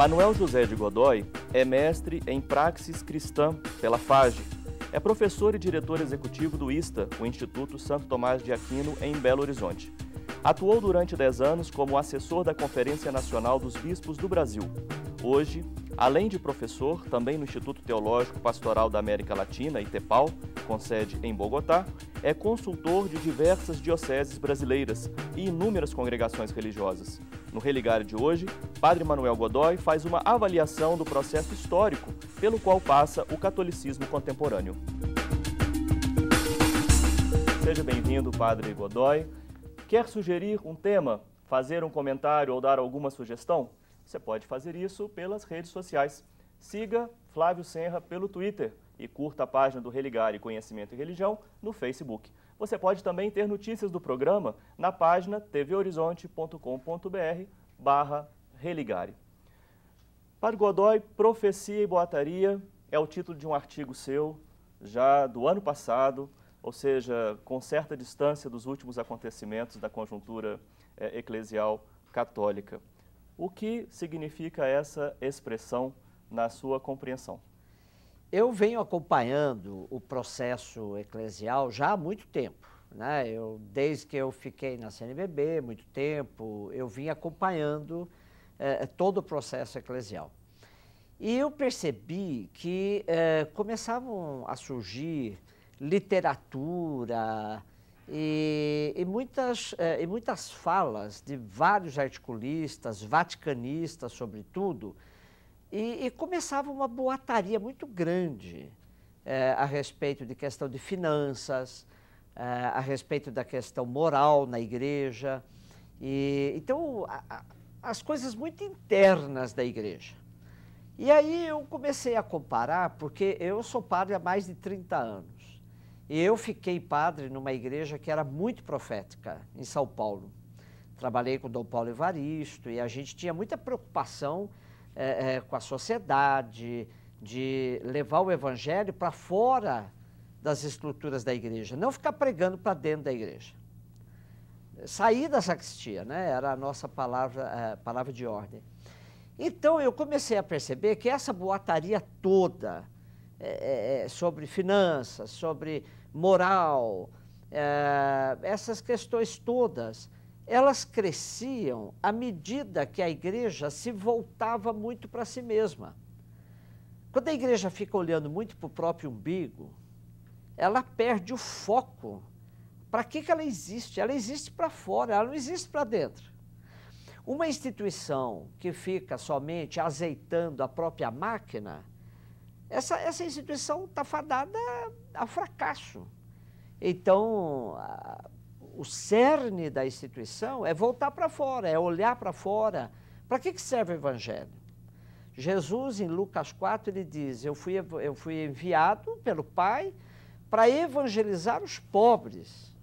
Manuel José de Godoy é mestre em Praxis Cristã pela FAGE. É professor e diretor executivo do ISTA, o Instituto Santo Tomás de Aquino, em Belo Horizonte. Atuou durante 10 anos como assessor da Conferência Nacional dos Bispos do Brasil. Hoje, além de professor, também no Instituto Teológico Pastoral da América Latina, ITEPAL, com sede em Bogotá, é consultor de diversas dioceses brasileiras e inúmeras congregações religiosas. No Religare de hoje, Padre Manuel Godoy faz uma avaliação do processo histórico pelo qual passa o catolicismo contemporâneo. Seja bem-vindo, Padre Godoy. Quer sugerir um tema, fazer um comentário ou dar alguma sugestão? Você pode fazer isso pelas redes sociais. Siga Flávio Senra pelo Twitter e curta a página do Religare Conhecimento e Religião no Facebook. Você pode também ter notícias do programa na página tvhorizonte.com.br/religare. Padre Godoy, Profecia e Boataria é o título de um artigo seu, já do ano passado, ou seja, com certa distância dos últimos acontecimentos da conjuntura eclesial católica. O que significa essa expressão na sua compreensão? Eu venho acompanhando o processo eclesial já há muito tempo, né? Desde que eu fiquei na CNBB, muito tempo, eu vim acompanhando todo o processo eclesial. E eu percebi que começavam a surgir literatura e muitas falas de vários articulistas, vaticanistas, sobretudo, e começava uma boataria muito grande a respeito de questão de finanças, a respeito da questão moral na igreja. Então, as coisas muito internas da igreja. E aí eu comecei a comparar, porque eu sou padre há mais de 30 anos. E eu fiquei padre numa igreja que era muito profética, em São Paulo. Trabalhei com Dom Paulo Evaristo e a gente tinha muita preocupação com a sociedade, de levar o evangelho para fora das estruturas da igreja, não ficar pregando para dentro da igreja. Sair da sacristia, né? Era a nossa palavra de ordem. Então eu comecei a perceber que essa boataria toda sobre finanças, sobre moral, essas questões todas, elas cresciam à medida que a igreja se voltava muito para si mesma. Quando a igreja fica olhando muito para o próprio umbigo, ela perde o foco. Para que ela existe? Ela existe para fora, ela não existe para dentro. Uma instituição que fica somente azeitando a própria máquina, essa instituição está fadada a fracasso. Então, o cerne da instituição é voltar para fora, é olhar para fora. Para que serve o evangelho? Jesus, em Lucas 4, ele diz, eu fui enviado pelo Pai para evangelizar os pobres,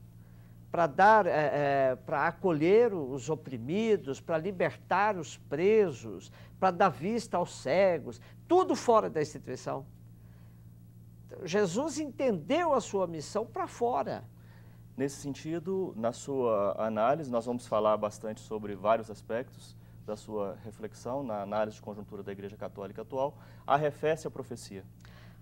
para acolher os oprimidos, para libertar os presos, para dar vista aos cegos, tudo fora da instituição. Jesus entendeu a sua missão para fora. Nesse sentido, na sua análise, nós vamos falar bastante sobre vários aspectos da sua reflexão na análise de conjuntura da Igreja Católica atual. Arrefece a profecia?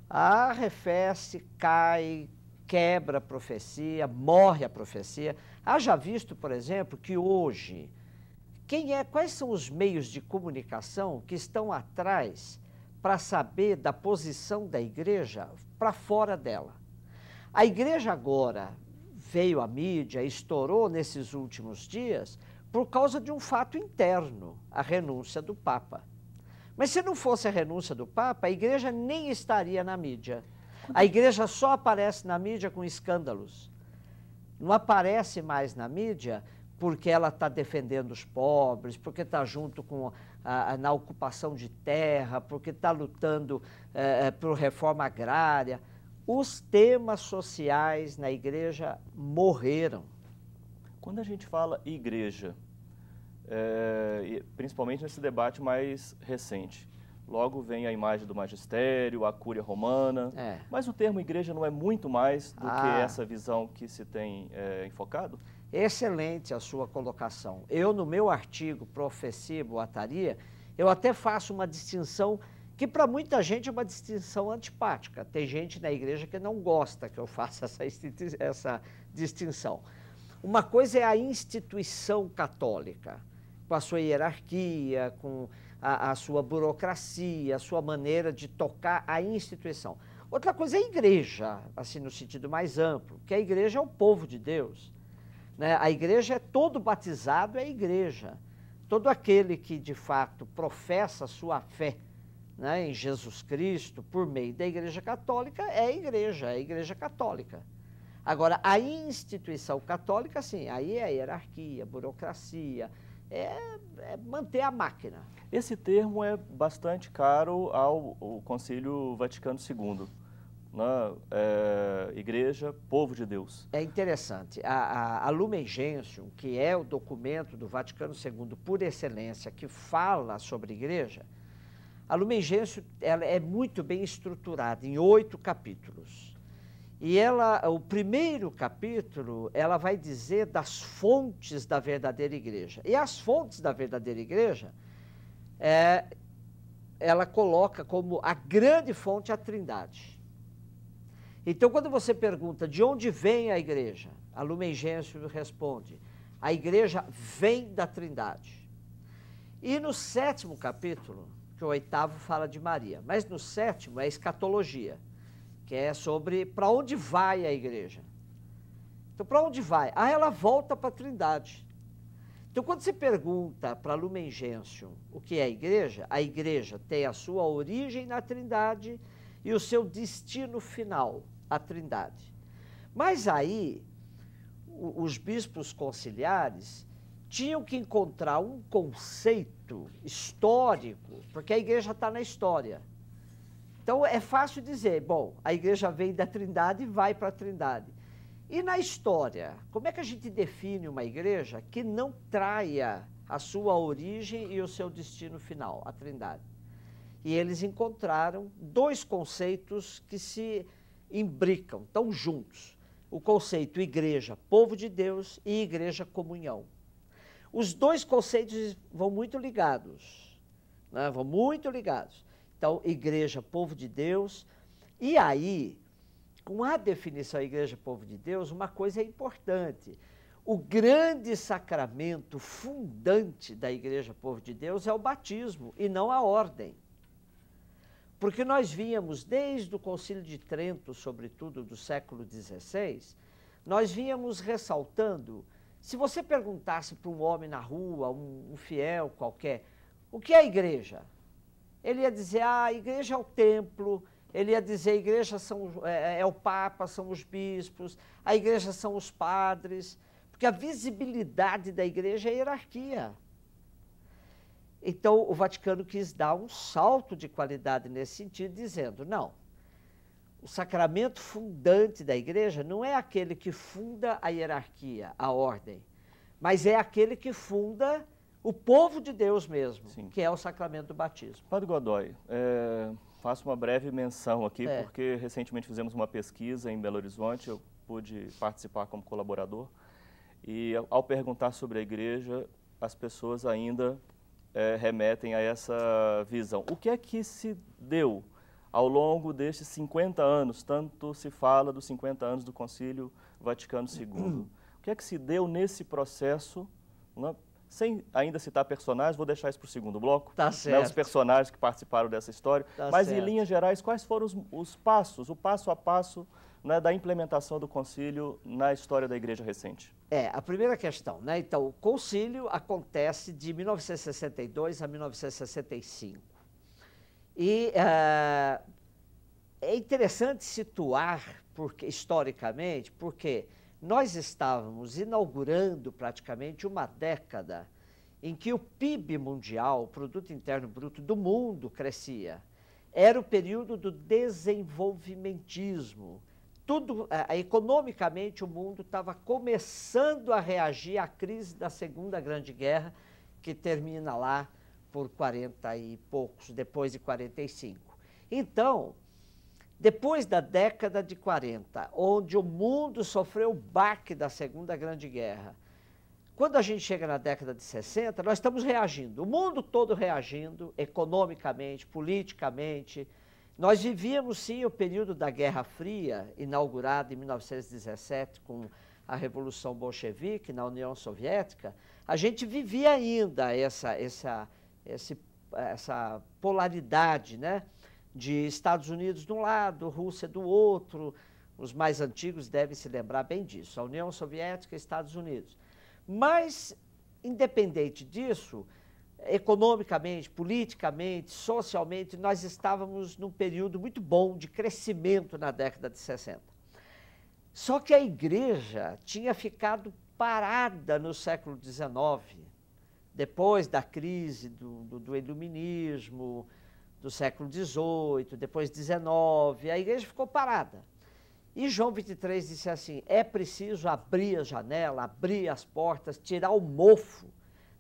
Arrefece, cai, quebra a profecia, morre a profecia. Haja visto, por exemplo, que hoje, quais são os meios de comunicação que estão atrás para saber da posição da igreja para fora dela? A igreja agora veio à mídia, estourou nesses últimos dias por causa de um fato interno, a renúncia do Papa. Mas se não fosse a renúncia do Papa, a igreja nem estaria na mídia. A igreja só aparece na mídia com escândalos. Não aparece mais na mídia porque ela está defendendo os pobres, porque está junto na ocupação de terra, porque está lutando por reforma agrária. Os temas sociais na igreja morreram. Quando a gente fala igreja, principalmente nesse debate mais recente, logo vem a imagem do magistério, a cúria romana, mas o termo igreja não é muito mais do que essa visão que se tem enfocado? Excelente a sua colocação. Eu, no meu artigo Profecia e Boataria, Eu até faço uma distinção que para muita gente é uma distinção antipática. Tem gente na igreja que não gosta que eu faça essa distinção. Uma coisa é a instituição católica, com a sua hierarquia, com a sua burocracia, a sua maneira de tocar a instituição. Outra coisa é a igreja, assim no sentido mais amplo, que a igreja é o povo de Deus, né? A igreja é todo batizado, é a igreja. Todo aquele que de fato professa a sua fé, né, em Jesus Cristo, por meio da Igreja Católica, é a Igreja Católica. Agora, a instituição católica, sim, aí é a hierarquia, a burocracia, é manter a máquina. Esse termo é bastante caro ao Concílio Vaticano II, né? Igreja, povo de Deus. É interessante, a Lumen Gentium, que é o documento do Vaticano II por excelência, que fala sobre igreja, a Lumen Gentium ela é muito bem estruturada em 8 capítulos. E o primeiro capítulo, ela vai dizer das fontes da verdadeira igreja. E as fontes da verdadeira igreja, ela coloca como a grande fonte a Trindade. Então, quando você pergunta de onde vem a igreja, a Lumen Gentium responde, a igreja vem da Trindade. E no 7º capítulo, que o 8º fala de Maria, mas no 7º é escatologia, que é sobre para onde vai a igreja. Então, para onde vai? Ela volta para a Trindade. Então, quando você pergunta para a Lumen Gentium o que é a igreja tem a sua origem na Trindade e o seu destino final, a Trindade. Mas aí, os bispos conciliares tinham que encontrar um conceito histórico, porque a igreja está na história. Então, é fácil dizer, bom, a igreja vem da Trindade e vai para a Trindade. E na história, como é que a gente define uma igreja que não traia a sua origem e o seu destino final, a Trindade? E eles encontraram 2 conceitos que se imbricam, estão juntos. O conceito igreja, povo de Deus, e igreja, comunhão. Os 2 conceitos vão muito ligados, né? Vão muito ligados. Então, igreja, povo de Deus. E aí, com a definição igreja, povo de Deus, uma coisa é importante. O grande sacramento fundante da igreja, povo de Deus, é o batismo e não a ordem. Porque nós víamos, desde o Concílio de Trento, sobretudo do século XVI, nós víamos ressaltando, se você perguntasse para um homem na rua, um fiel qualquer, o que é a igreja? Ele ia dizer, a igreja é o templo, ele ia dizer, a igreja é o Papa, são os bispos, a igreja são os padres, porque a visibilidade da igreja é a hierarquia. Então, o Vaticano quis dar um salto de qualidade nesse sentido, dizendo, não, o sacramento fundante da igreja não é aquele que funda a hierarquia, a ordem, mas é aquele que funda o povo de Deus mesmo, sim, que é o sacramento do batismo. Padre Godoy, faço uma breve menção aqui, porque recentemente fizemos uma pesquisa em Belo Horizonte, eu pude participar como colaborador, e ao perguntar sobre a igreja, as pessoas ainda remetem a essa visão. O que é que se deu ao longo destes 50 anos, tanto se fala dos 50 anos do Concílio Vaticano II, o que é que se deu nesse processo, né? Sem ainda citar personagens, vou deixar isso para o segundo bloco, tá certo, né, os personagens que participaram dessa história, tá mas certo, em linhas gerais, quais foram os passos, o passo a passo, né, da implementação do concílio na história da igreja recente? A primeira questão, né? Então, o concílio acontece de 1962 a 1965. E é interessante situar, historicamente, porque nós estávamos inaugurando praticamente uma década em que o PIB mundial, o Produto Interno Bruto do mundo, crescia. Era o período do desenvolvimentismo. Economicamente, o mundo estava começando a reagir à crise da Segunda Grande Guerra, que termina lá por 40 e poucos, depois de 45. Então, depois da década de 40, onde o mundo sofreu o baque da Segunda Grande Guerra, quando a gente chega na década de 60, nós estamos reagindo, o mundo todo reagindo, economicamente, politicamente. Nós vivíamos, sim, o período da Guerra Fria, inaugurado em 1917 com a Revolução Bolchevique na União Soviética. A gente vivia ainda essa polaridade, né, de Estados Unidos de um lado, Rússia do outro. Os mais antigos devem se lembrar bem disso, a União Soviética e Estados Unidos. Mas, independente disso, economicamente, politicamente, socialmente, nós estávamos num período muito bom de crescimento na década de 60. Só que a igreja tinha ficado parada no século XIX, depois da crise do iluminismo, do século XVIII, depois XIX, a igreja ficou parada. E João 23 disse assim, é preciso abrir a janela, abrir as portas, tirar o mofo,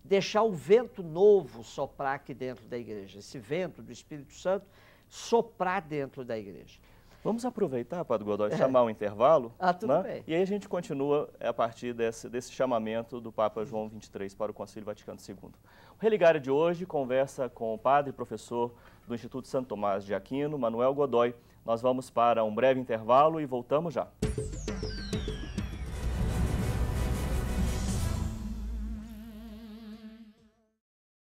deixar o vento novo soprar aqui dentro da igreja, esse vento do Espírito Santo soprar dentro da igreja. Vamos aproveitar, Padre Godoy, chamar um intervalo, tudo né? bem. E aí a gente continua a partir desse chamamento do Papa João 23 para o Concílio Vaticano II. O Religário de hoje conversa com o padre e professor do Instituto Santo Tomás de Aquino, Manuel Godoy. Nós vamos para um breve intervalo e voltamos já.